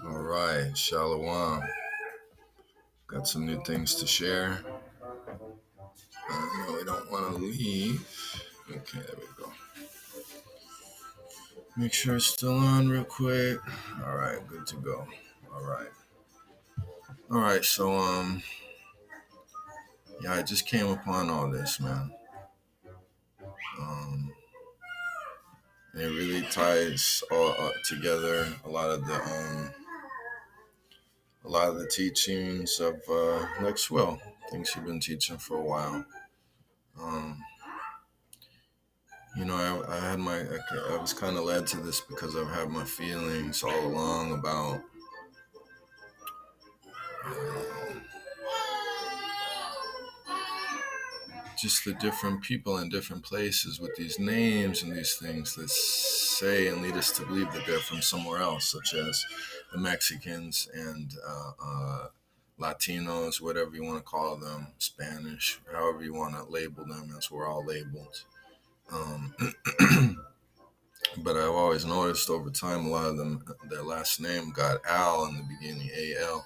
All right, Shalom. Got some new things to share. No, we don't want to leave. Okay, there we go. Make sure it's still on real quick. All right, good to go. All right. All right, so yeah, I just came upon all this, man. Um, and it really ties all together a lot of the teachings of Lex Will, things you've been teaching for a while. Um, I had I was kind of led to this because I've had my feelings all along about just the different people in different places with these names and these things that say and lead us to believe that they're from somewhere else, such as the Mexicans and Latinos, whatever you want to call them, Spanish, however you want to label them, as we're all labeled. Um, But I've always noticed over time, a lot of them, their last name got Al in the beginning, AL.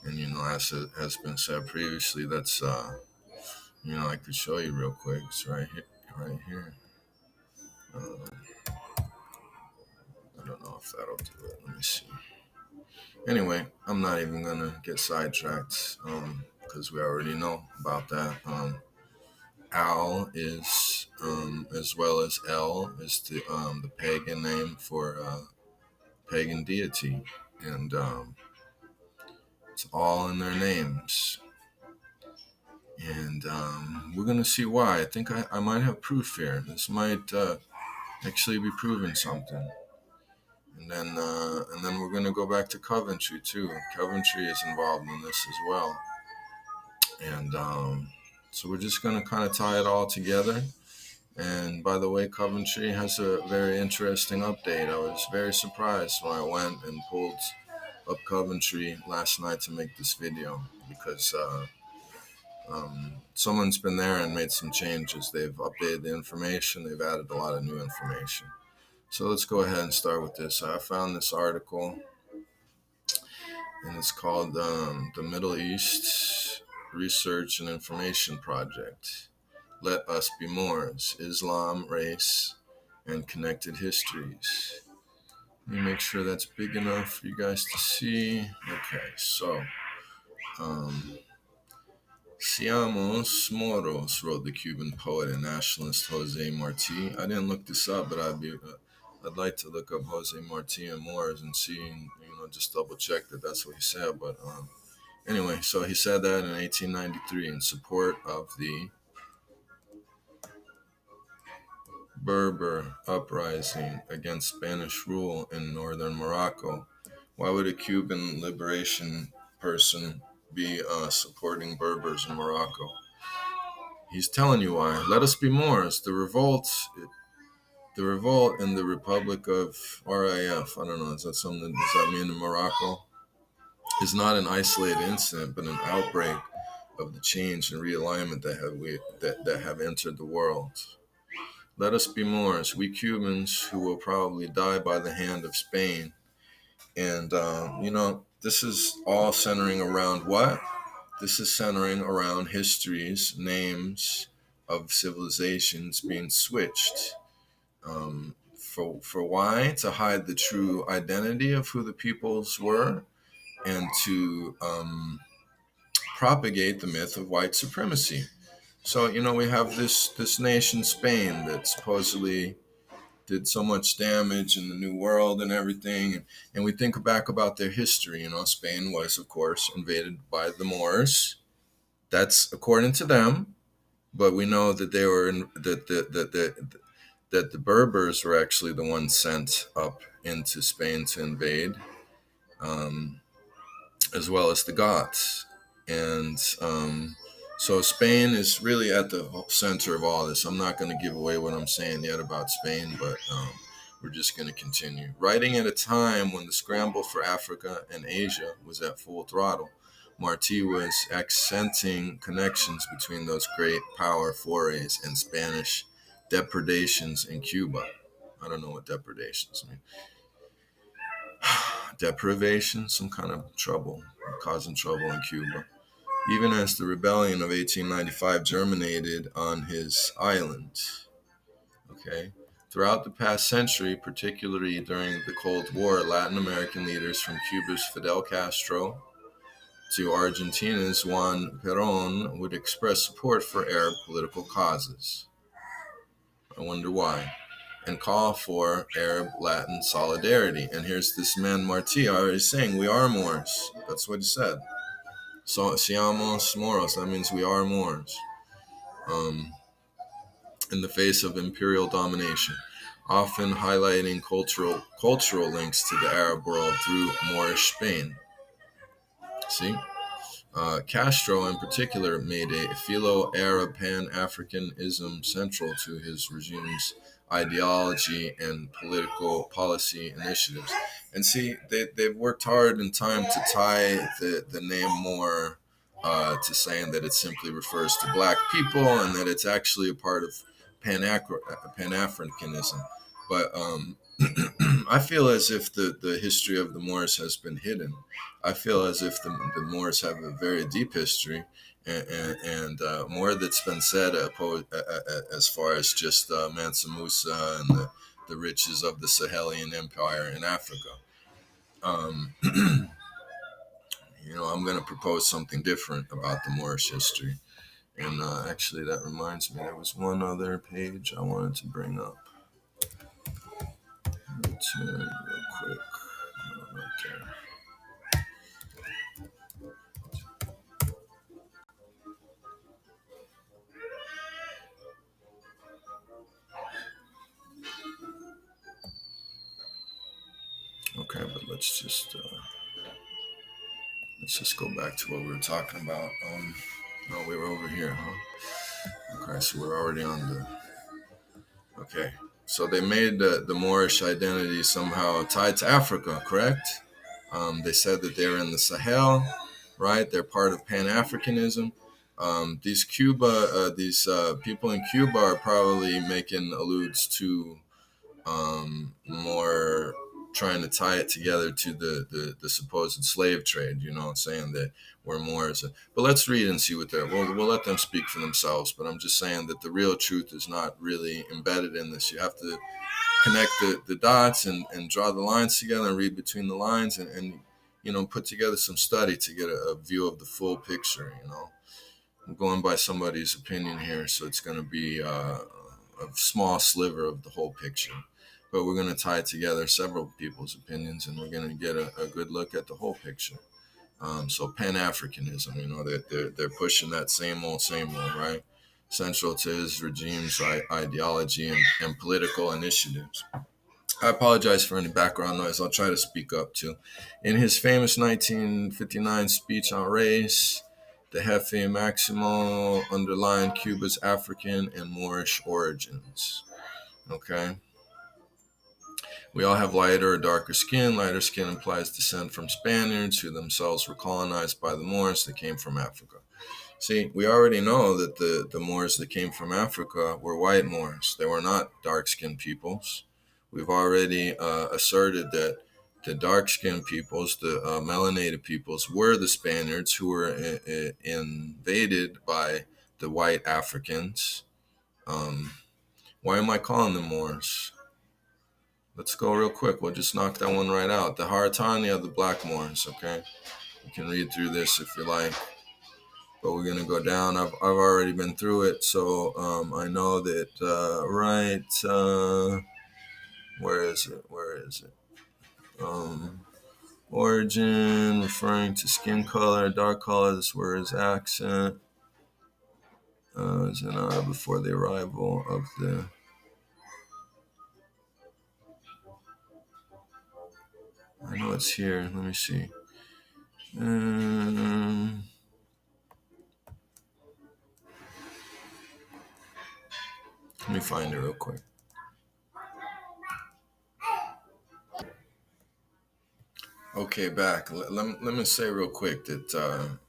And, as it has been said previously, that's, I could show you real quick. It's right here, right here. I don't know if that'll do it. Let me see. Anyway, I'm not even going to get sidetracked because we already know about that. Al is, as well as El, is the pagan name for pagan deity. And it's all in their names. And we're going to see why. I think I might have proof here. This might actually be proving something. And then we're going to go back to Coventrey too. Coventrey is involved in this as well. And so we're just going to kind of tie it all together. And by the way, Coventrey has a very interesting update. I was very surprised when I went and pulled up Coventrey last night to make this video because someone's been there and made some changes. They've updated the information. They've added a lot of new information. So let's go ahead and start with this. I found this article, and it's called the Middle East Research and Information Project. Let Us Be Moors, Islam, Race, and Connected Histories. Let me make sure that's big enough for you guys to see. Okay, so Seamos Moros, wrote the Cuban poet and nationalist Jose Marti. I didn't look this up, but I'd like to look up Jose Marti and Moors and see, just double check that that's what he said. But anyway, so he said that in 1893 in support of the Berber uprising against Spanish rule in northern Morocco. Why would a Cuban liberation person be supporting Berbers in Morocco? He's telling you why. Let us be Moors. The revolt in the Republic of RIF, I don't know, is that something, does that mean in Morocco? Is not an isolated incident, but an outbreak of the change and realignment that have entered the world. Let us be Moors, we Cubans who will probably die by the hand of Spain. And, this is all centering around what? This is centering around histories, names of civilizations being switched. For why? To hide the true identity of who the peoples were and to propagate the myth of white supremacy. So, we have this nation, Spain, that supposedly did so much damage in the New World and everything. And we think back about their history. Spain was, of course, invaded by the Moors. That's according to them. But we know that they were that the Berbers were actually the ones sent up into Spain to invade, as well as the Goths. And so Spain is really at the center of all this. I'm not going to give away what I'm saying yet about Spain, but we're just going to continue. Writing at a time when the scramble for Africa and Asia was at full throttle, Marti was accenting connections between those great power forays and Spanish depredations in Cuba. I don't know what depredations mean. deprivation, some kind of trouble, causing trouble in Cuba. Even as the rebellion of 1895 germinated on his island. Okay. Throughout the past century, particularly during the Cold War, Latin American leaders from Cuba's Fidel Castro to Argentina's Juan Perón would express support for Arab political causes. I wonder why. And call for Arab Latin solidarity. And here's this man Martí already saying, we are Moors. That's what he said. So, seamos Moros, that means we are Moors. In the face of imperial domination, often highlighting cultural links to the Arab world through Moorish Spain. See? Castro, in particular, made a Philo-Arab Pan-Africanism central to his regime's ideology and political policy initiatives. And see, they've worked hard in time to tie the name Moor to saying that it simply refers to black people and that it's actually a part of Pan-Africanism. But I feel as if the history of the Moors has been hidden. I feel as if the Moors have a very deep history, and more that's been said as far as just Mansa Musa and the riches of the Sahelian Empire in Africa. Um, I'm going to propose something different about the Moorish history. And actually, that reminds me, there was one other page I wanted to bring up. Let me turn real quick. No, not there. Okay, but let's just go back to what we were talking about. No, we were over here, huh? Okay, so we're already on the. Okay, so they made the Moorish identity somehow tied to Africa, correct? They said that they're in the Sahel, right? They're part of Pan-Africanism. These people in Cuba are probably making alludes to more trying to tie it together to the supposed slave trade, saying that we're Moors. But let's read and see what they're, we'll let them speak for themselves. But I'm just saying that the real truth is not really embedded in this. You have to connect the dots and draw the lines together and read between the lines and put together some study to get a view of the full picture. I'm going by somebody's opinion here, so it's going to be a small sliver of the whole picture. But we're going to tie together several people's opinions, and we're going to get a good look at the whole picture. So Pan-Africanism, they're pushing that same old, right? Central to his regime's ideology and political initiatives. I apologize for any background noise. I'll try to speak up too. In his famous 1959 speech on race, the Jefe Maximo underlined Cuba's African and Moorish origins. Okay. We all have lighter or darker skin. Lighter skin implies descent from Spaniards who themselves were colonized by the Moors that came from Africa. See, we already know that the Moors that came from Africa were white Moors. They were not dark-skinned peoples. We've already asserted that the dark-skinned peoples, the melanated peoples, were the Spaniards who were invaded by the white Africans. Why am I calling them Moors? Let's go real quick. We'll just knock that one right out. The Haratani are the black Moors, okay? You can read through this if you like. But we're going to go down. I've already been through it, so I know that, where is it? Origin, referring to skin color, dark color, this word is accent. Is before the arrival of the... I know it's here. Let me see. Let me find it real quick. Okay, back. Let me say real quick that, I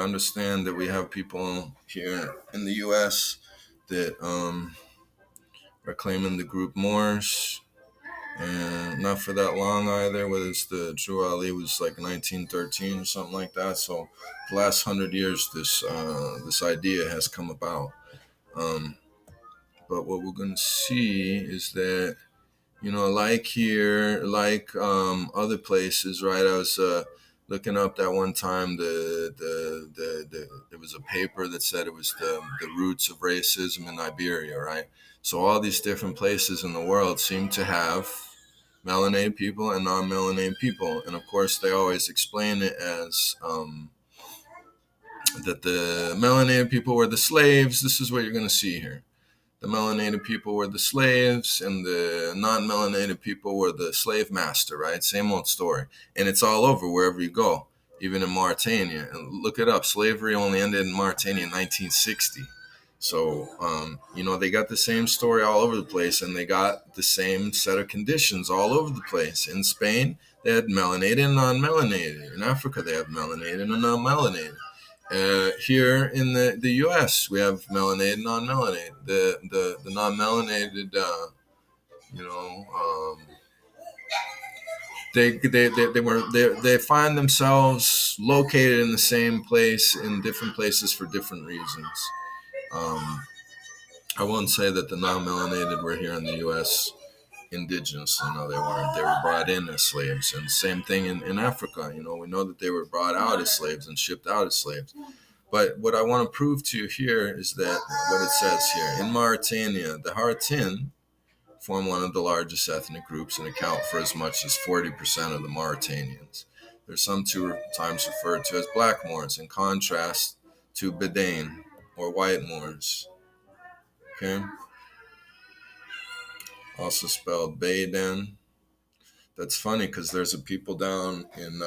understand that we have people here in the U.S. that are claiming the group Moors. and not for that long either. Whether it's the Drew Ali was like 1913 or something like that. So the last 100 years, this idea has come about. Um, but what we're going to see is that, like here, like other places, right? I was looking up that one time. There was a paper that said it was the roots of racism in Iberia, right? So all these different places in the world seem to have melanated people and non-melanated people, and of course they always explain it as that the melanated people were the slaves. This is what you're going to see here. The melanated people were the slaves, and the non-melanated people were the slave master, right? Same old story. And it's all over wherever you go, even in Mauritania. And look it up. Slavery only ended in Mauritania in 1960. So, they got the same story all over the place, and they got the same set of conditions all over the place. In Spain, they had melanated and non-melanated. In Africa, they have melanated and non-melanated. Here in the U.S., we have melanated, non-melanated. The non-melanated, you know, um, they find themselves located in the same place in different places for different reasons. Um, I won't say that the non-melanated were here in the U.S. indigenously. No, they weren't. They were brought in as slaves, and same thing in Africa. We know that they were brought out as slaves and shipped out as slaves. But what I want to prove to you here is that what it says here in Mauritania, the Haratin form one of the largest ethnic groups and account for as much as 40% of the Mauritanians. They're sometimes referred to as black Moors, in contrast to Bedain or white Moors. Okay, also spelled Bedan. That's funny because there's a people down in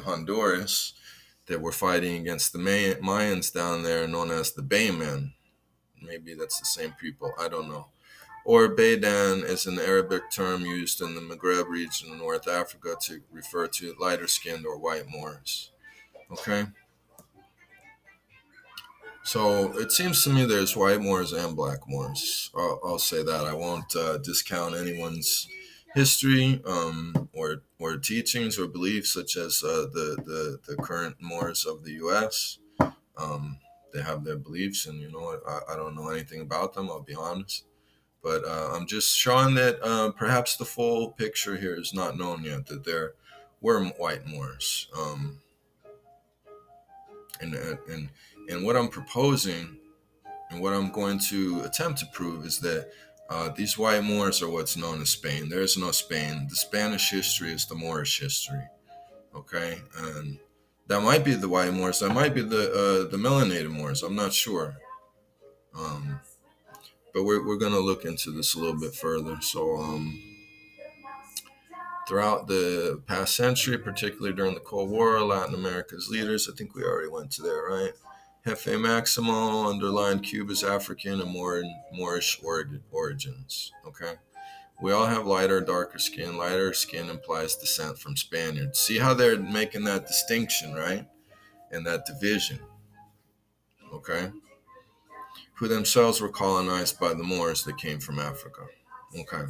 Honduras that were fighting against the Mayans down there, known as the Baymen. Maybe that's the same people. I don't know. Or Baydan is an Arabic term used in the Maghreb region in North Africa to refer to lighter skinned or white Moors. Okay? So it seems to me there's white Moors and black Moors. I'll say that. I won't discount anyone's history or teachings or beliefs, such as the current Moors of the U.S. They have their beliefs, and I don't know anything about them. I'll be honest. But I'm just showing that perhaps the full picture here is not known yet, that there were white Moors. And what I'm proposing and what I'm going to attempt to prove is that these white Moors are what's known as Spain. There is no Spain. The Spanish history is the Moorish history. Okay? And that might be the white Moors. That might be the melanated Moors. I'm not sure. But we're going to look into this a little bit further. So, throughout the past century, particularly during the Cold War, Latin America's leaders, I think we already went to there, right? Jefe Maximo underlined Cuba's African and Moorish origins. Okay, we all have lighter, darker skin. Lighter skin implies descent from Spaniards. See how they're making that distinction, right? And that division. Okay, who themselves were colonized by the Moors that came from Africa. Okay.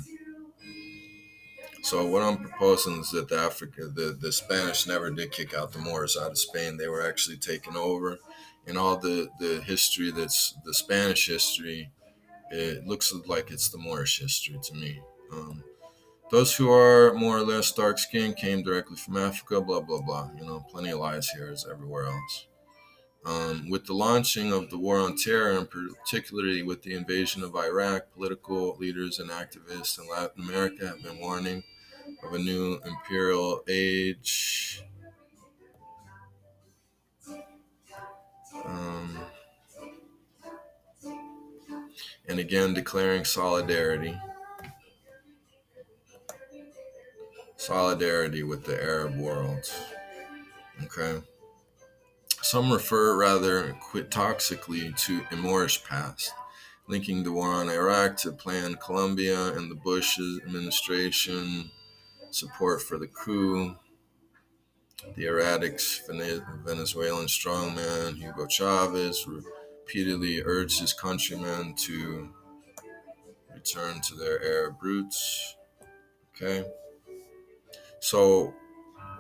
So what I'm proposing is that the Spanish never did kick out the Moors out of Spain. They were actually taken over, and all the history that's the Spanish history, it looks like it's the Moorish history to me. Those who are more or less dark skinned came directly from Africa. Blah blah blah. Plenty of lies here as everywhere else. With the launching of the war on terror, and particularly with the invasion of Iraq, political leaders and activists in Latin America have been warning of a new imperial age. Um, and again, declaring solidarity with the Arab world. Okay. Some refer rather toxically to a Moorish past, linking the war on Iraq to Plan Colombia and the Bush administration support for the coup. The erratic Venezuelan strongman Hugo Chavez repeatedly urged his countrymen to return to their Arab roots. Okay, so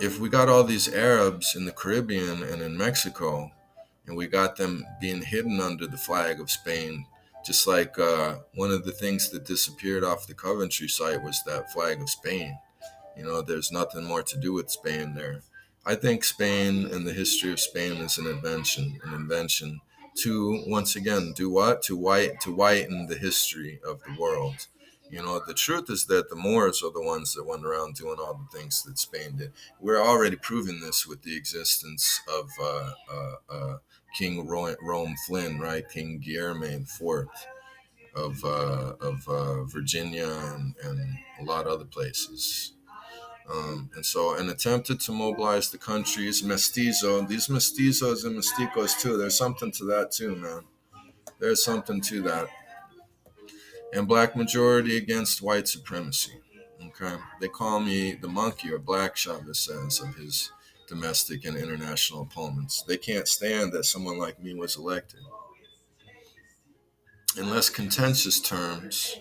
if we got all these Arabs in the Caribbean and in Mexico, and we got them being hidden under the flag of Spain, just like one of the things that disappeared off the Coventry site was that flag of Spain. There's nothing more to do with Spain there. I think Spain and the history of Spain is an invention to once again do what? To whiten the history of the world. The truth is that the Moors are the ones that went around doing all the things that Spain did. We're already proving this with the existence of King Rome Flynn, right? King Guillermo IV of Virginia and a lot of other places. And attempted to mobilize the country's mestizo. These mestizos and mesticos too. There's something to that too, man. There's something to that. And black majority against white supremacy. Okay, they call me the monkey or black, Chavez says of his domestic and international opponents. They can't stand that someone like me was elected. In less contentious terms,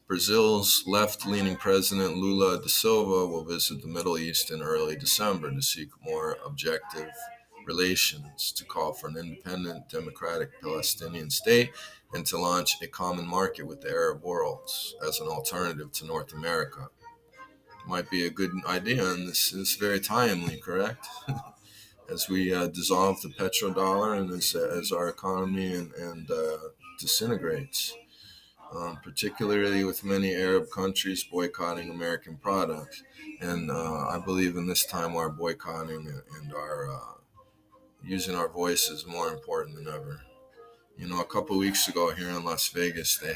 Brazil's left-leaning president Lula da Silva will visit the Middle East in early December to seek more objective relations, to call for an independent, democratic Palestinian state, and to launch a common market with the Arab world as an alternative to North America. Might be a good idea, and this is very timely, correct? As we dissolve the petrodollar and as our economy and disintegrates. Particularly with many Arab countries boycotting American products. And I believe in this time our boycotting and our using our voice is more important than ever. A couple of weeks ago here in Las Vegas, they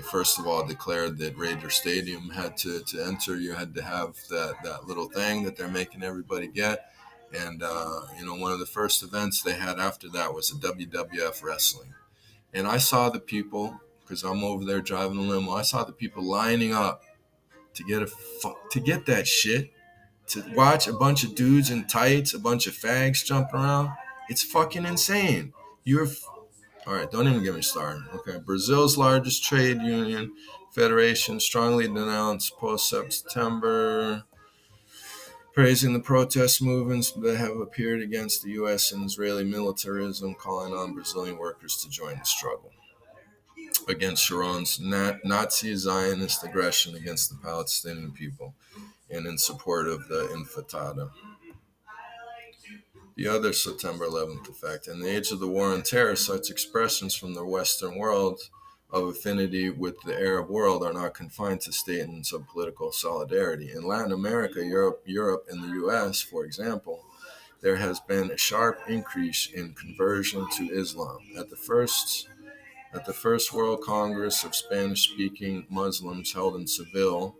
first of all declared that Raider Stadium had to enter. You had to have that little thing that they're making everybody get. And, one of the first events they had after that was a WWF wrestling. And I saw the people, because I'm over there driving a limo. I saw the people lining up to get that shit, to watch a bunch of dudes in tights, a bunch of fags jumping around. It's fucking insane. All right, don't even get me started. Okay, Brazil's largest trade union federation strongly denounced post-September, praising the protest movements that have appeared against the U.S. and Israeli militarism, calling on Brazilian workers to join the struggle against Sharon's Nazi Zionist aggression against the Palestinian people and in support of the Intifada. The other September 11th effect. In the age of the war on terror, such expressions from the Western world of affinity with the Arab world are not confined to statements of political solidarity. In Latin America, Europe, and the U.S., for example, there has been a sharp increase in conversion to Islam. At the First World Congress of Spanish-speaking Muslims held in Seville,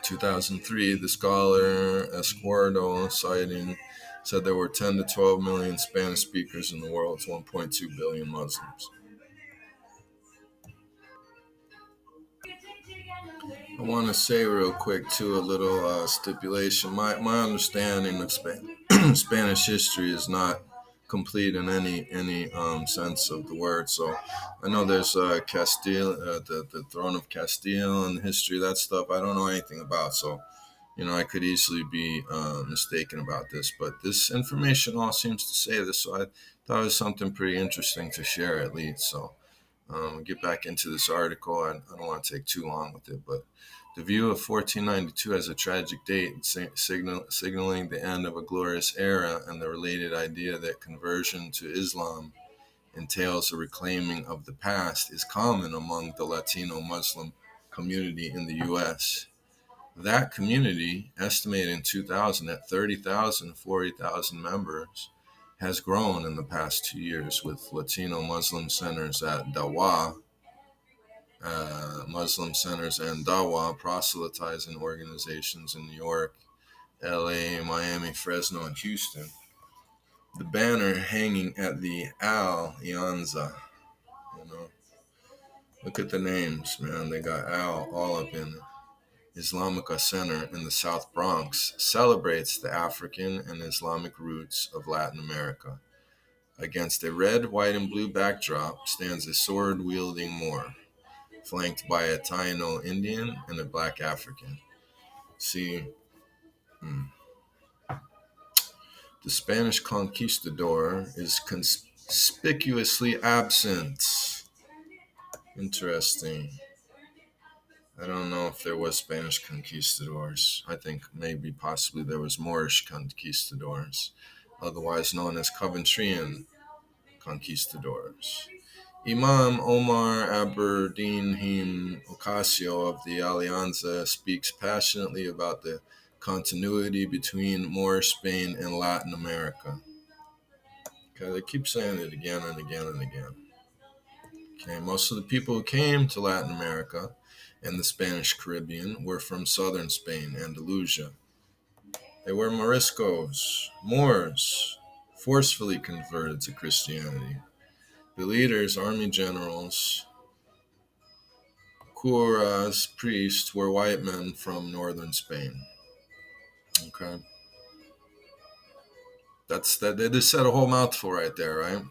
2003, the scholar Esquerdo said there were 10 to 12 million Spanish speakers in the world's 1.2 billion Muslims. I want to say real quick too, a little stipulation. My understanding of Spanish history is not complete in any sense of the word. So I know there's Castile, the throne of Castile, and the history of that stuff. I don't know anything about. So I could easily be mistaken about this, but this information all seems to say this. So I thought it was something pretty interesting to share at least. So we'll get back into this article. I don't want to take too long with it, but the view of 1492 as a tragic date, signaling the end of a glorious era, and the related idea that conversion to Islam entails a reclaiming of the past, is common among the Latino Muslim community in the U.S. That community, estimated in 2000 at 30,000, 40,000 members, has grown in the past 2 years, with Latino Muslim centers at Dawa, Muslim centers and Dawa proselytizing organizations in New York, LA, Miami, Fresno, and Houston. The banner hanging at the Al Ianza, look at the names, man. They got Al all up in Islamica Center in the South Bronx, celebrates the African and Islamic roots of Latin America. Against a red, white, and blue backdrop stands a sword-wielding Moor. flanked by a Taino Indian and a black African. See, the Spanish conquistador is conspicuously absent. Interesting. I don't know if there was Spanish conquistadors. I think maybe possibly there was Moorish conquistadors, otherwise known as Coventreyan conquistadors. Imam Omar Aberdeenheim Ocasio of the Alianza speaks passionately about the continuity between Moorish Spain and Latin America. Okay, they keep saying it again and again and again. Okay, most of the people who came to Latin America and the Spanish Caribbean were from southern Spain, Andalusia. They were Moriscos, Moors, forcefully converted to Christianity. The leaders, army generals, curas, priests, were white men from northern Spain. Okay, that's that. They just said a whole mouthful right there, right?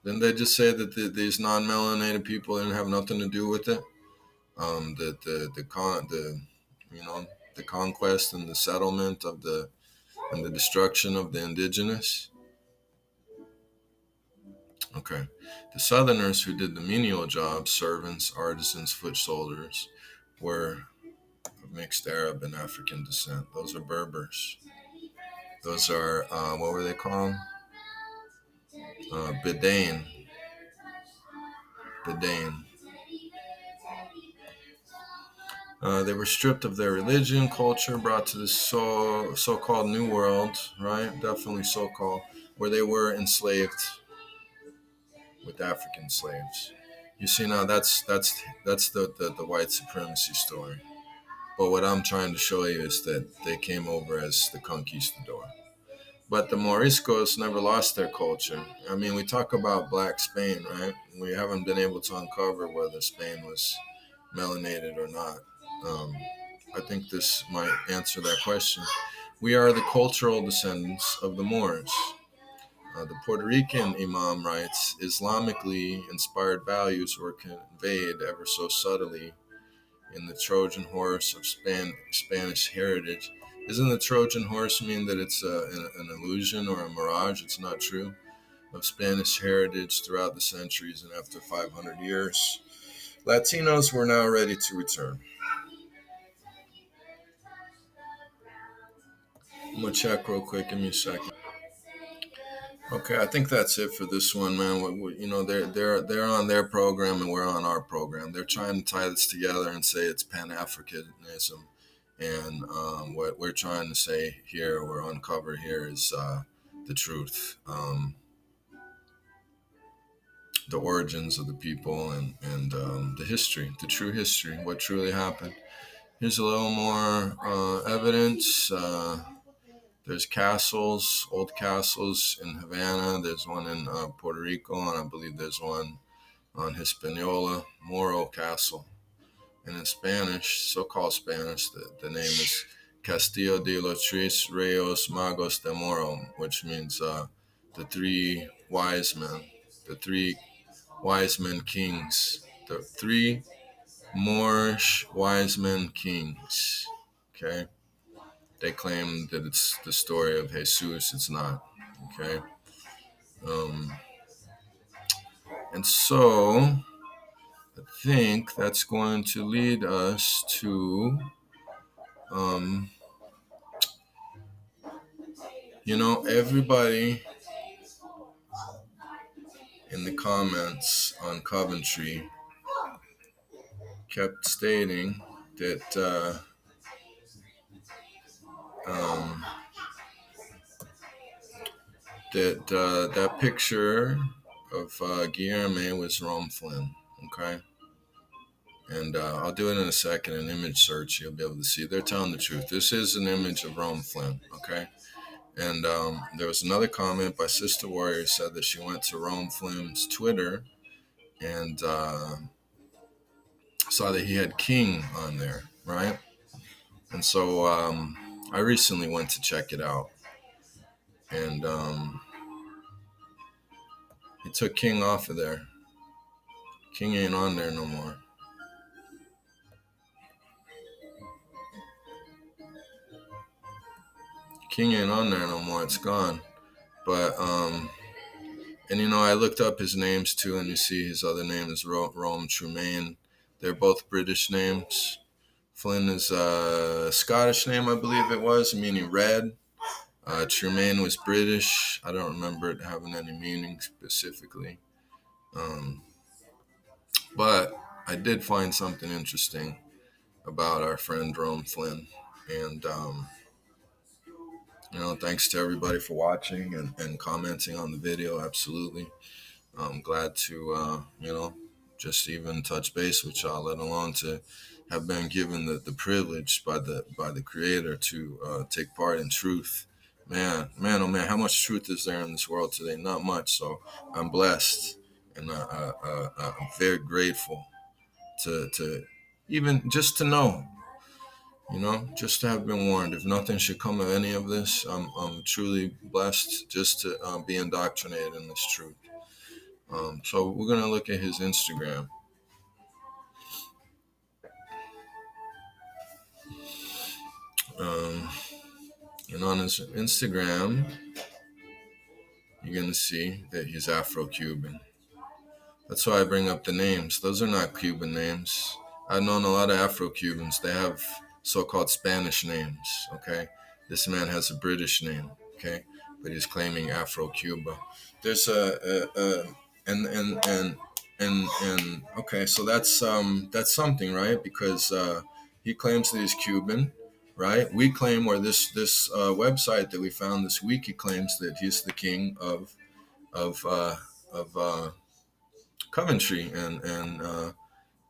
Didn't they just say that these non-melanated people didn't have nothing to do with it? The conquest and the settlement of the destruction of the indigenous. Okay, the Southerners who did the menial jobs, servants, artisans, foot soldiers, were of mixed Arab and African descent. Those are Berbers. Those are what were they called? Bedain. Bedain. They were stripped of their religion, culture, brought to the so-called New World, right? Definitely so-called, where they were enslaved with African slaves. You see, now that's the white supremacy story. But what I'm trying to show you is that they came over as the conquistador. But the Moriscos never lost their culture. I mean, we talk about Black Spain, right? We haven't been able to uncover whether Spain was melanated or not. I think this might answer that question. We are the cultural descendants of the Moors. The Puerto Rican Imam writes, Islamically inspired values were conveyed ever so subtly in the Trojan horse of Spanish heritage. Doesn't the Trojan horse mean that it's an illusion or a mirage? It's not true. Of Spanish heritage throughout the centuries, and after 500 years, Latinos were now ready to return. I'm gonna check real quick. Give me a second. Okay, I think that's it for this one, man. They're on their program and we're on our program. They're trying to tie this together and say it's Pan-Africanism, and what we're trying to say here, or uncover here, is the truth, the origins of the people, and the history, the true history, what truly happened. Here's a little more evidence. There's castles, old castles in Havana. There's one in Puerto Rico, and I believe there's one on Hispaniola, Moro Castle. And in Spanish, so-called Spanish, the name is Castillo de los Tres Reyes Magos de Moro, which means the three wise men, the three wise men kings, the three Moorish wise men kings. Okay? They claim that it's the story of Jesus. It's not. Okay. And so I think that's going to lead us to, everybody in the comments on Coventry kept stating that that picture of Guillermo was Rome Flynn. Okay. And I'll do it in a second, an image search. You'll be able to see. They're telling the truth. This is an image of Rome Flynn, okay? And there was another comment by Sister Warrior who said that she went to Rome Flynn's Twitter and saw that he had King on there, right? And so I recently went to check it out. And he took King off of there. King ain't on there no more. King ain't on there no more. It's gone. But and I looked up his names too, and you see his other name is Rome Tremaine. They're both British names. Flynn is a Scottish name, I believe it was, meaning red. Tremaine was British. I don't remember it having any meaning specifically. But I did find something interesting about our friend Rome Flynn. And, thanks to everybody for watching and commenting on the video. Absolutely. I'm glad to, just even touch base with y'all, let alone to have been given the privilege by the Creator to take part in truth. Man, oh man, how much truth is there in this world today? Not much. So I'm blessed, and I'm very grateful to even just to know, just to have been warned. If nothing should come of any of this, I'm truly blessed just to be indoctrinated in this truth. So we're gonna look at his Instagram. And on his Instagram, you're gonna see that he's Afro-Cuban. That's why I bring up the names. Those are not Cuban names. I've known a lot of Afro-Cubans. They have so-called Spanish names. Okay, this man has a British name. Okay, but he's claiming Afro-Cuba. There's and okay, so that's something, right? Because he claims that he's Cuban, right? We claim, or this website that we found, this wiki claims that he's the king of Coventry, and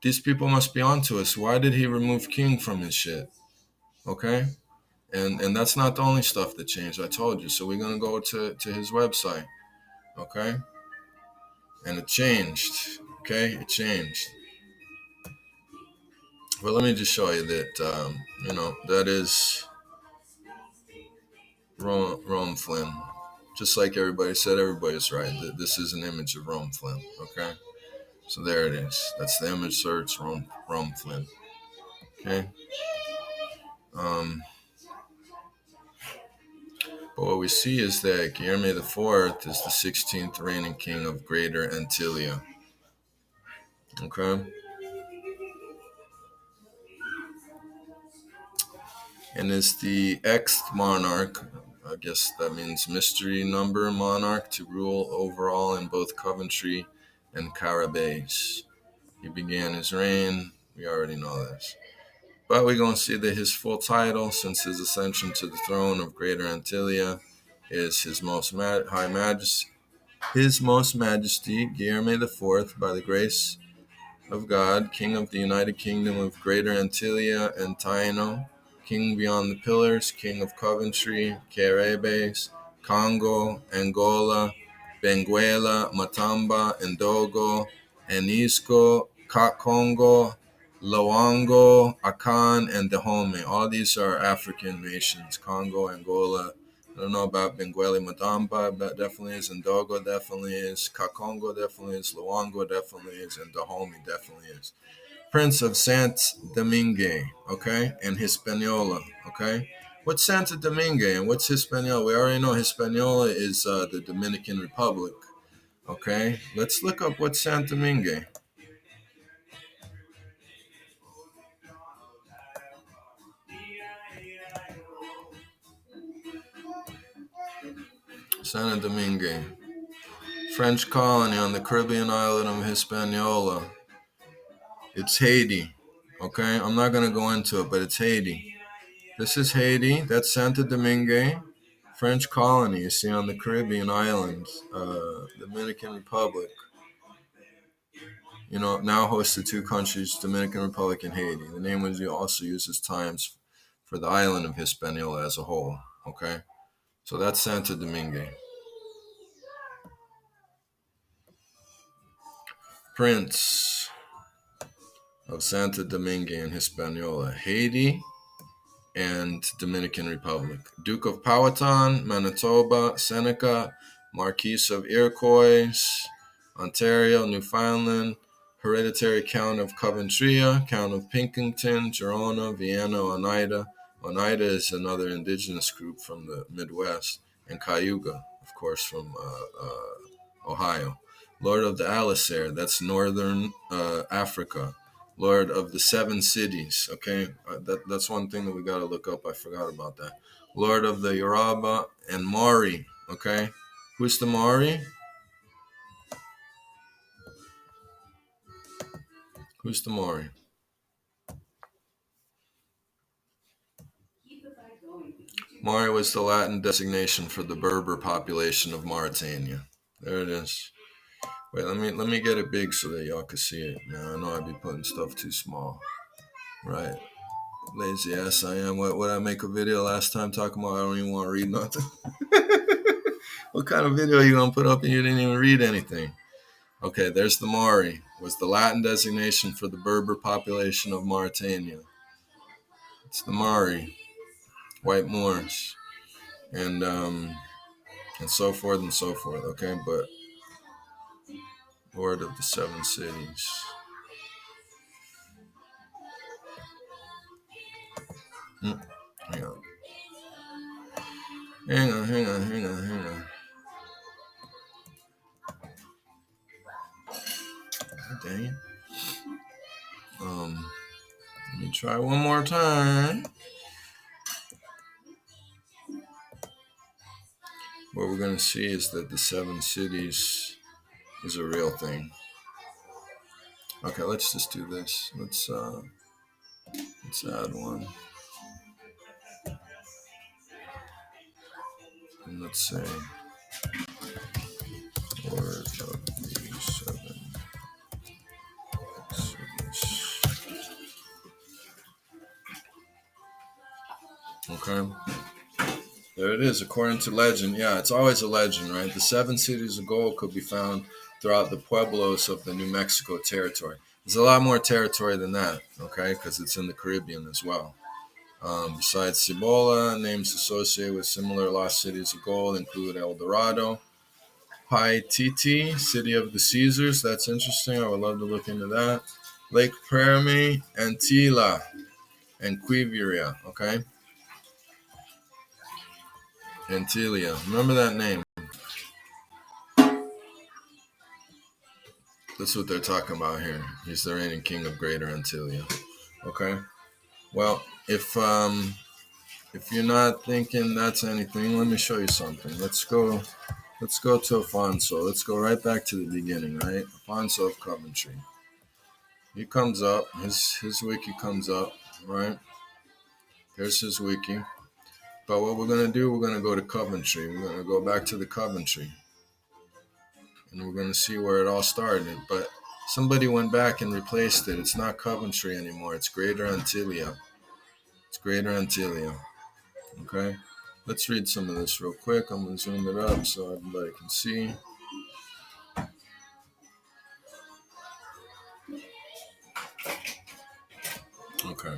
these people must be onto us. Why did he remove king from his shit? Okay, and that's not the only stuff that changed. I told you. So we're gonna go to his website. Okay, and it changed. Okay, it changed. Well, let me just show you that, that is Rome Flynn. Just like everybody said, everybody's right. This is an image of Rome Flynn, okay? So there it is. That's the image search, Rome Flynn, okay? But what we see is that Guillermo IV is the 16th reigning king of Greater Antelia, okay? And is the Xth monarch, I guess that means mystery number monarch, to rule overall in both Coventry and Caribean. He began his reign. We already know this. But we're going to see that his full title, since his ascension to the throne of Greater Antelia, is His Most High Majesty, His Most Majesty Guillermo IV, by the grace of God, King of the United Kingdom of Greater Antelia and Taino, King beyond the pillars, King of Coventry, Caribes, Congo, Angola, Benguela, Matamba, Ndogo, Anisco, Congo, Loango, Akan, and Dahomey. All these are African nations. Congo, Angola. I don't know about Benguela, Matamba, but definitely is. Ndogo definitely is. Kakongo definitely is. Luango definitely is. And Dahomey definitely is. Prince of Saint Domingue, okay, and Hispaniola, okay. What's Santo Domingue and what's Hispaniola? We already know Hispaniola is the Dominican Republic, okay. Let's look up what's Santo Domingue. Santo Domingue, French colony on the Caribbean island of Hispaniola. It's Haiti, okay. I'm not gonna go into it, but it's Haiti. This is Haiti. That's Santo Domingue, French colony, you see, on the Caribbean islands, Dominican Republic. Now hosts the two countries, Dominican Republic and Haiti. The name was also used as times for the island of Hispaniola as a whole, okay? So that's Santo Domingue. Prince of Santo Domingue and Hispaniola, Haiti, and Dominican Republic. Duke of Powhatan, Manitoba, Seneca, Marquis of Iroquois, Ontario, Newfoundland, Hereditary Count of Coventrey, Count of Pinkington, Girona, Vienna, Oneida, Oneida is another indigenous group from the Midwest, and Cayuga, of course, from Ohio. Lord of the Alisair, that's northern Africa. Lord of the Seven Cities, okay? That's one thing that we got to look up. I forgot about that. Lord of the Yoruba and Maori, okay? Who's the Maori? Who's the Maori? Maori was the Latin designation for the Berber population of Mauritania. There it is. Wait, let me get it big so that y'all can see it. Now I know I'd be putting stuff too small. Right. Lazy ass I am. What I make a video last time talking about I don't even want to read nothing. What kind of video are you gonna put up and you didn't even read anything? Okay, there's the Maori. Was the Latin designation for the Berber population of Mauritania. It's the Maori, white Moors, and so forth and so forth. Okay, but Lord of the Seven Cities. Hang on. Hang on. Dang it. Let me try one more time. What we're going to see is that the Seven Cities is a real thing. Okay, let's just do this. Let's add one. And let's say Lord of the Seven Cities. Okay. There it is, according to legend. Yeah, it's always a legend, right? The Seven Cities of Gold could be found throughout the pueblos of the New Mexico territory. There's a lot more territory than that, okay, because it's in the Caribbean as well. Besides Cibola, names associated with similar lost cities of gold include El Dorado, Paititi, City of the Caesars. That's interesting. I would love to look into that. Lake Permi, Antelia, and Quiviria, okay? Antelia. Remember that name. That's what they're talking about here. He's the reigning king of Greater Antelia. Okay? Well, if you're not thinking that's anything, let me show you something. Let's go to Afonso. Let's go right back to the beginning, right? Afonso of Coventrey. He comes up, his wiki comes up, right? There's his wiki. But what we're gonna do, we're gonna go to Coventrey. We're gonna go back to the Coventrey. And we're gonna see where it all started. But somebody went back and replaced it. It's not Coventrey anymore, it's Greater Antelia. It's Greater Antelia. Okay? Let's read some of this real quick. I'm gonna zoom it up so everybody can see. Okay.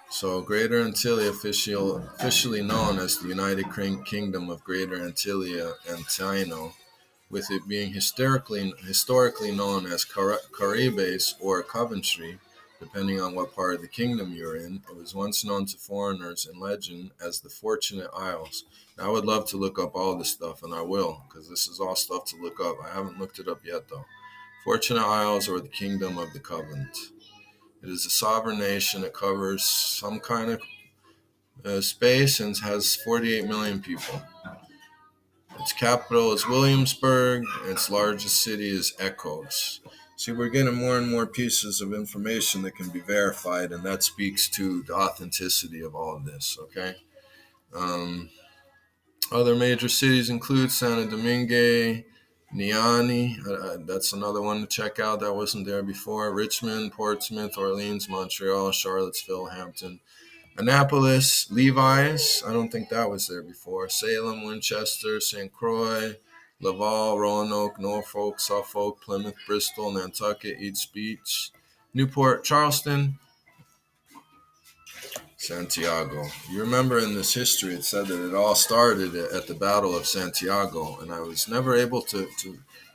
So Greater Antillia, officially known as the United Kingdom of Greater Antillia and Taino, with it being historically known as Caribes or Coventrey, depending on what part of the kingdom you're in. It was once known to foreigners in legend as the Fortunate Isles. Now, I would love to look up all this stuff, and I will, because this is all stuff to look up. I haven't looked it up yet, though. Fortunate Isles, or the Kingdom of the Covenant. It is a sovereign nation. It covers some kind of space and has 48 million people. Its capital is Williamsburg, and its largest city is Echoes. See, we're getting more and more pieces of information that can be verified, and that speaks to the authenticity of all of this, okay? Other major cities include Santo Domingue, Niani, that's another one to check out that wasn't there before, Richmond, Portsmouth, Orleans, Montreal, Charlottesville, Hampton, Annapolis, Levi's, I don't think that was there before, Salem, Winchester, St. Croix, Laval, Roanoke, Norfolk, Suffolk, Plymouth, Bristol, Nantucket, East Beach, Newport, Charleston, Santiago. You remember in this history, it said that it all started at the Battle of Santiago, and I was never able to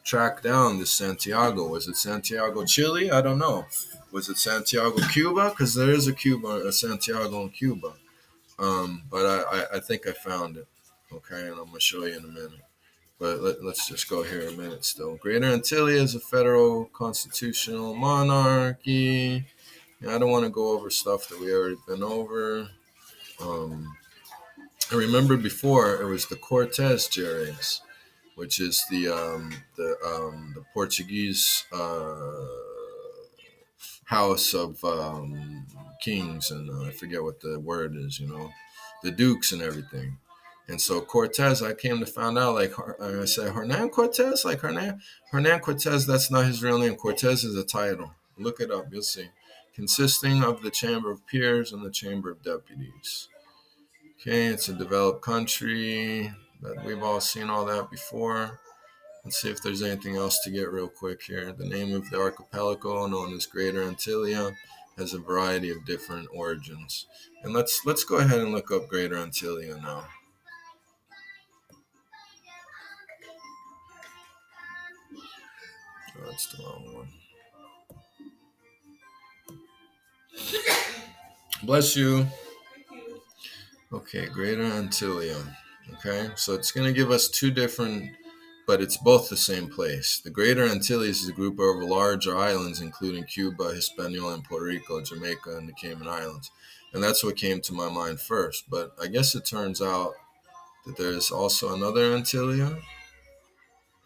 track down this Santiago. Was it Santiago, Chile? I don't know. Was it Santiago, Cuba? Because there is a Santiago in Cuba. But I think I found it. Okay, and I'm gonna show you in a minute. But let's just go here a minute still. Greater Antelia is a federal constitutional monarchy. I don't want to go over stuff that we already been over. Um, I remember before it was the Cortez Jerez, which is the Portuguese house of kings, and I forget what the word is. The dukes and everything. And so Cortez, I came to find out, like I said, Hernan Cortez, like Hernan Cortez. That's not his real name. Cortez is a title. Look it up, you'll see. Consisting of the Chamber of Peers and the Chamber of Deputies. Okay, it's a developed country. But we've all seen all that before. Let's see if there's anything else to get real quick here. The name of the archipelago, known as Greater Antelia, has a variety of different origins. And let's go ahead and look up Greater Antelia now. Oh, that's the wrong one. Bless you. Okay, Greater Antelia. Okay, so it's going to give us two different, but it's both the same place. The Greater Antilles is a group of larger islands, including Cuba, Hispaniola, and Puerto Rico, Jamaica, and the Cayman Islands. And that's what came to my mind first. But I guess it turns out that there's also another Antelia.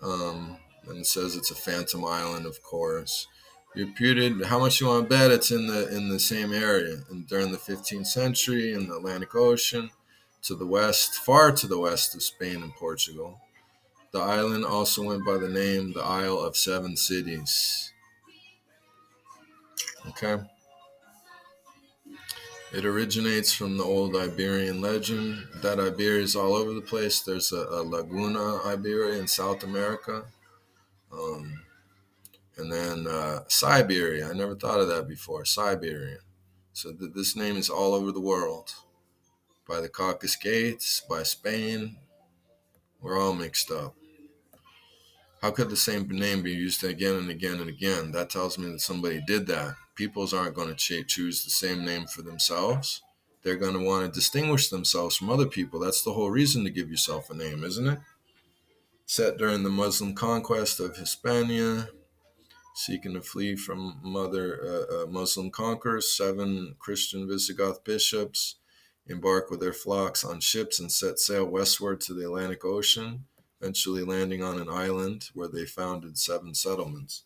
And it says it's a phantom island, of course. Reputed, how much you want to bet it's in the same area? And during the 15th century, in the Atlantic Ocean, to the west, far to the west of Spain and Portugal. The island also went by the name the Isle of Seven Cities. Okay. It originates from the old Iberian legend that Iberia is all over the place. There's a Laguna Iberia in South America. Um, and then Siberia. I never thought of that before. Siberia. So this name is all over the world. By the Caucasus Gates, by Spain. We're all mixed up. How could the same name be used again and again and again? That tells me that somebody did that. Peoples aren't going to choose the same name for themselves. They're going to want to distinguish themselves from other people. That's the whole reason to give yourself a name, isn't it? Set during the Muslim conquest of Hispania, seeking to flee from Muslim conquerors, 7 Christian Visigoth bishops embarked with their flocks on ships and set sail westward to the Atlantic Ocean, eventually landing on an island where they founded 7 settlements.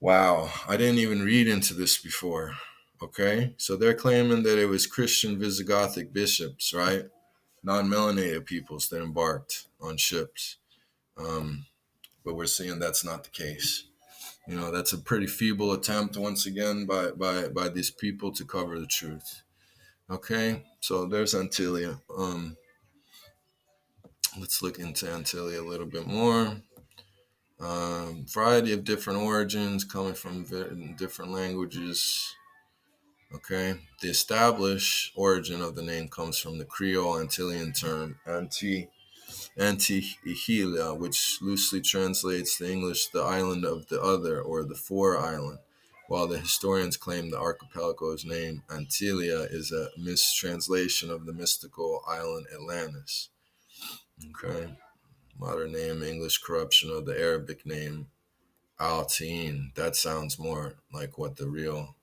Wow, I didn't even read into this before. Okay, so they're claiming that it was Christian Visigothic bishops, right? Non-melanated peoples that embarked on ships. But we're seeing that's not the case. That's a pretty feeble attempt once again by these people to cover the truth. Okay, so there's Antelia. Let's look into Antelia a little bit more. Variety of different origins coming from different languages. Okay, the established origin of the name comes from the Creole Antillean term Antelia, which loosely translates to English the island of the other or the four island, while the historians claim the archipelago's name Antelia is a mistranslation of the mystical island Atlantis. Okay, modern name English corruption of the Arabic name Altain. That sounds more like what the real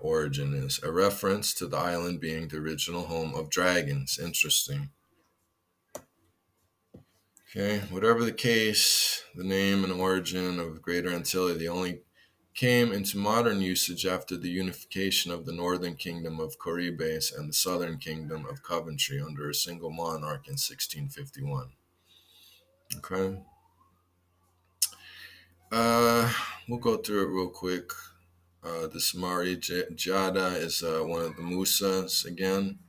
origin is. A reference to the island being the original home of dragons. Interesting. Okay, whatever the case, the name and origin of Greater Antilles, they only came into modern usage after the unification of the northern kingdom of Caribes and the southern kingdom of Coventrey under a single monarch in 1651. Okay. We'll go through it real quick. The Samari Jada is one of the Musas again.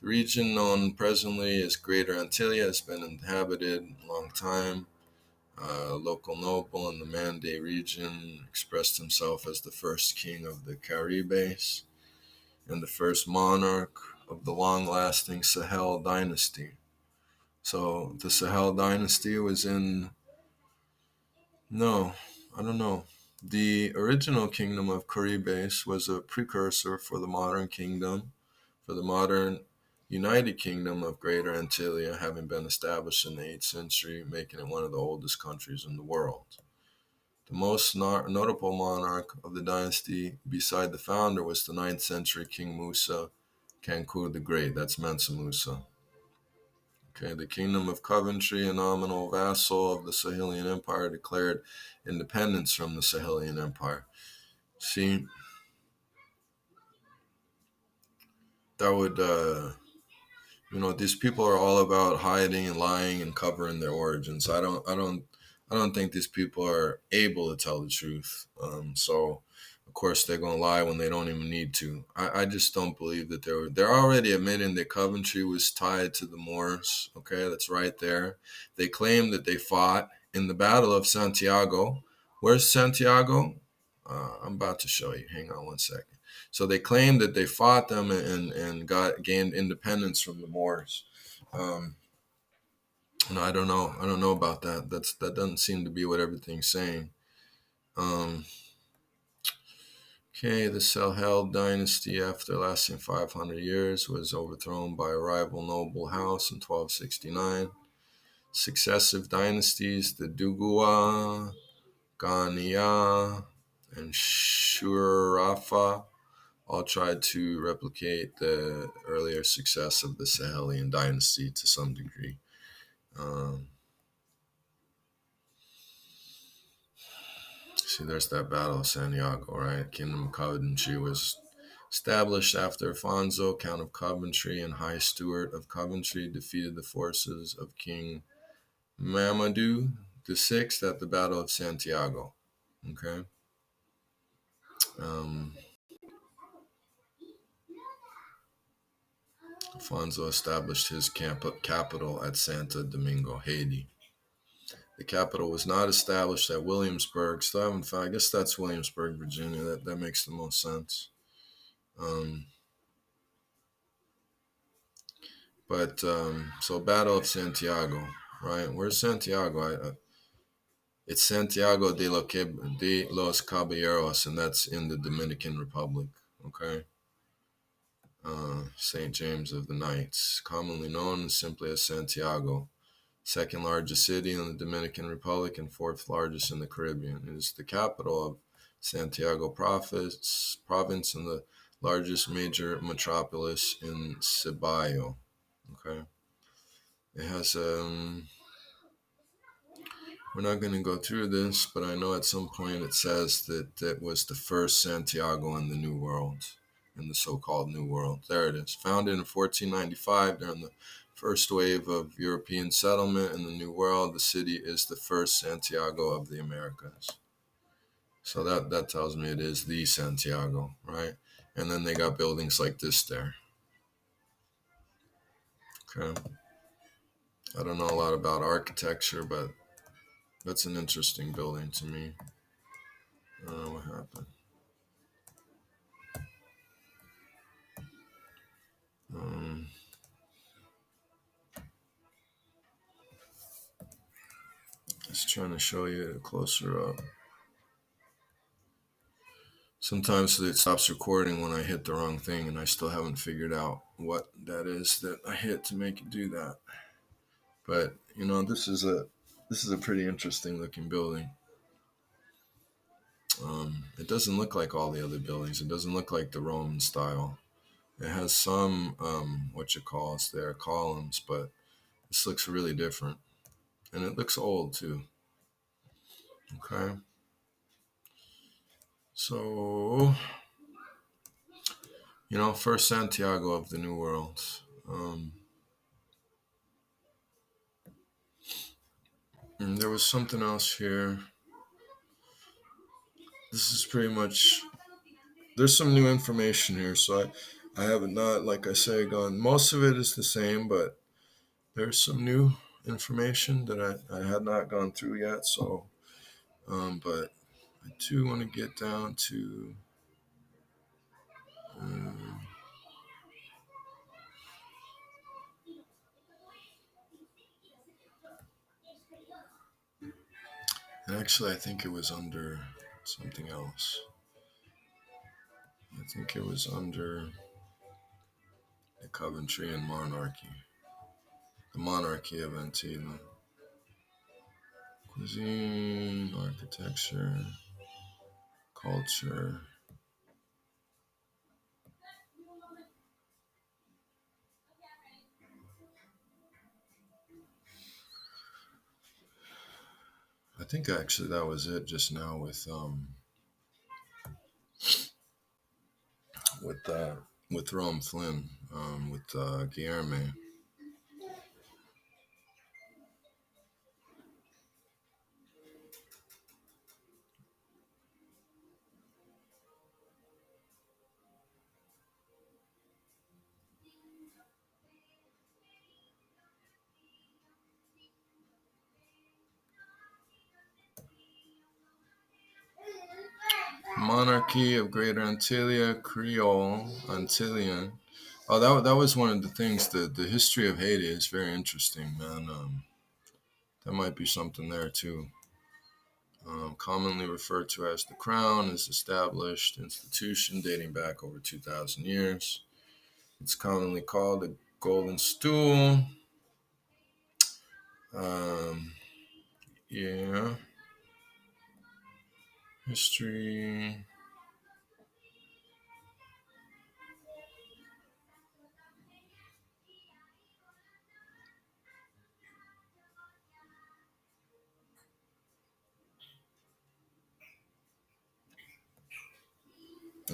The region known presently as Greater Antilles has been inhabited a long time. A local noble in the Mande region expressed himself as the first king of the Caribes and the first monarch of the long-lasting Sahel dynasty. So the Sahel dynasty was no, I don't know. The original kingdom of Caribes was a precursor for the modern kingdom, for the modern United Kingdom of Greater Antelia, having been established in the 8th century, making it one of the oldest countries in the world. The most notable monarch of the dynasty, beside the founder, was the 9th century King Musa Kanku the Great. That's Mansa Musa. Okay, the kingdom of Coventrey, a nominal vassal of the Sahelian Empire, declared independence from the Sahelian Empire. See, that would, these people are all about hiding and lying and covering their origins. I don't think these people are able to tell the truth. So, of course, they're gonna lie when they don't even need to. I just don't believe that they're already admitting that Coventry was tied to the Moors. Okay, that's right there. They claim that they fought in the Battle of Santiago. Where's Santiago? I'm about to show you. Hang on one second. So they claim that they fought them and gained independence from the Moors. Um, no, I don't know. I don't know about that. That doesn't seem to be what everything's saying. Um, okay, the Selhel dynasty, after lasting 500 years, was overthrown by a rival noble house in 1269. Successive dynasties, the Dugua, Ghaniya, and Shurafa, all tried to replicate the earlier success of the Sahelian dynasty to some degree. Um, See, there's that Battle of Santiago, right? Kingdom of Coventry was established after Afonso, Count of Coventry and High Steward of Coventry, defeated the forces of King Mamadou VI at the Battle of Santiago. Okay. Um, Afonso established his capital at Santo Domingo, Haiti. The capital was not established at Williamsburg. Still haven't found. I guess that's Williamsburg, Virginia. That makes the most sense. Um, so Battle of Santiago, right? Where's Santiago? It's Santiago de los Caballeros, and that's in the Dominican Republic. Okay. St. James of the Knights, commonly known simply as Santiago, second largest city in the Dominican Republic and fourth largest in the Caribbean. It is the capital of Santiago province and the largest major metropolis in Cibao. Okay. It has we're not going to go through this, but I know at some point it says that it was the first Santiago in the New World, in the so-called New World. There it is. Founded in 1495 during the first wave of European settlement in the New World, the city is the first Santiago of the Americas. So that tells me it is the Santiago, right? And then they got buildings like this there. Okay. I don't know a lot about architecture, but that's an interesting building to me. I don't know what happened. Um, just trying to show you closer up. Sometimes it stops recording when I hit the wrong thing, and I still haven't figured out what that is that I hit to make it do that. But this is a pretty interesting looking building. It doesn't look like all the other buildings. It doesn't look like the Roman style. It has some there columns, but this looks really different, and it looks old too. Okay, so first Santiago of the New World. And there was something else here. This is pretty much. There's some new information here, so I have not, like I say, gone. Most of it is the same, but there's some new information that I had not gone through yet. So, but I do want to get down to. Actually, I think it was under. something else. I think it was under the Coventrey and monarchy. The monarchy of Antelia. Cuisine, architecture, culture. I think actually that was it just now with uh with Rome Flynn, with Guillerme. Monarchy of Greater Antelia, Creole, Antillean. Oh, that was one of the things. The history of Haiti is very interesting, man. That might be something there too. Commonly referred to as the Crown, is established institution dating back over 2,000 years. It's commonly called the Golden Stool. Um, yeah, history.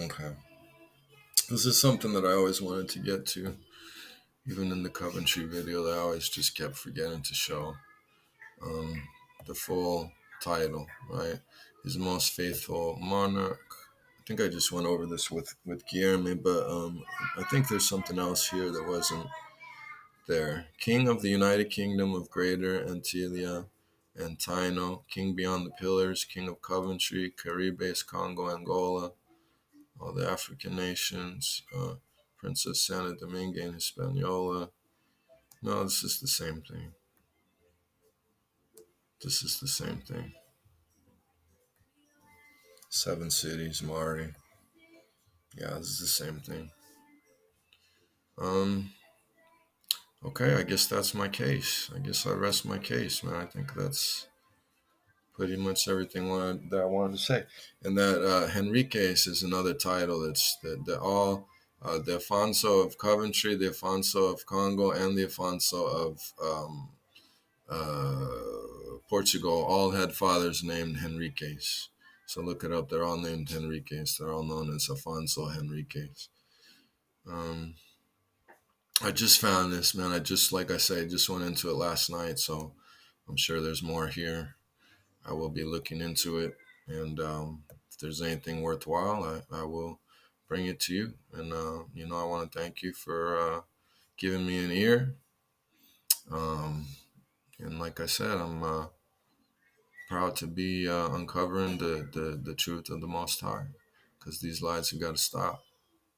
Okay, this is something that I always wanted to get to, even in the Coventry video. That I always just kept forgetting to show um, the full title. Right, His Most Faithful Monarch. I think I just went over this with Guillermo, but I think there's something else here that wasn't there. King of the United Kingdom of Greater Antelia and Taino, King Beyond the Pillars, King of Coventry, Caribes, Congo, Angola, all the African nations, Princess Santa Domingue and Hispaniola. No, this is the same thing. This is the same thing. Seven cities, Mari. Yeah, this is the same thing. Um, okay, I guess that's my case. I guess I rest my case, man. I think that's pretty much everything that I wanted to say. And that Henriques is another title. That's the all the Afonso of Coventry, the Afonso of Congo, and the Afonso of Portugal all had fathers named Henriques. So look it up. They're all named Henriques. They're all known as Afonso Henriques. Um, I just found this, man. I just, like I said, just went into it last night. So I'm sure there's more here. I will be looking into it, and if there's anything worthwhile, I will bring it to you. And I want to thank you for giving me an ear. Um, and like I said, I'm proud to be uncovering the truth of the Most High, because these lies have got to stop.